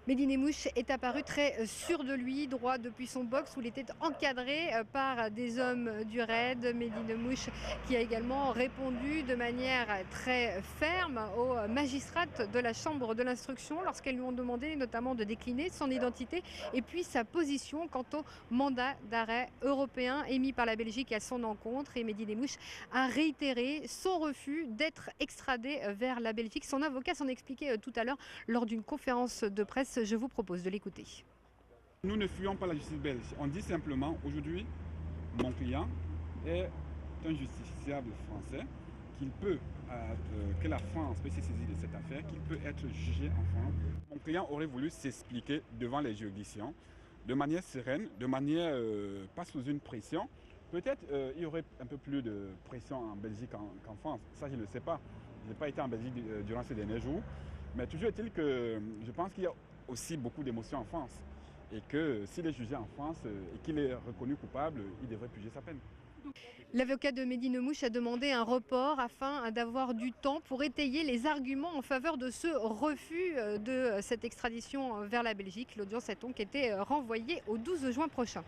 Mehdi Nemmouche est apparu très sûr de lui, droit depuis son box où il était encadré par des hommes du RAID. Mehdi Nemmouche qui a également répondu de manière très ferme aux magistrates de la chambre de l'instruction lorsqu'elles lui ont demandé notamment de décliner son identité et puis sa position quant au mandat d'arrêt européen émis par la Belgique à son encontre. Et Mehdi Nemmouche a réitéré son refus d'être extradé vers la Belgique. Son avocat s'en expliquait tout à l'heure lors d'une conférence de presse. Je vous propose de l'écouter. Nous ne fuyons pas la justice belge. On dit simplement, aujourd'hui, mon client est un justiciable français, que la France peut se saisir de cette affaire, qu'il peut être jugé en France. Mon client aurait voulu s'expliquer devant les juridictions de manière sereine, de manière pas sous une pression. Peut-être il y aurait un peu plus de pression en Belgique qu'en France. Ça, je ne le sais pas. Je n'ai pas été en Belgique durant ces derniers jours. Mais toujours est-il que je pense qu'il y a aussi beaucoup d'émotions en France. Et que s'il est jugé en France et qu'il est reconnu coupable, il devrait purger sa peine. L'avocat de Mehdi Nemmouche a demandé un report afin d'avoir du temps pour étayer les arguments en faveur de ce refus de cette extradition vers la Belgique. L'audience a donc été renvoyée au 12 juin prochain.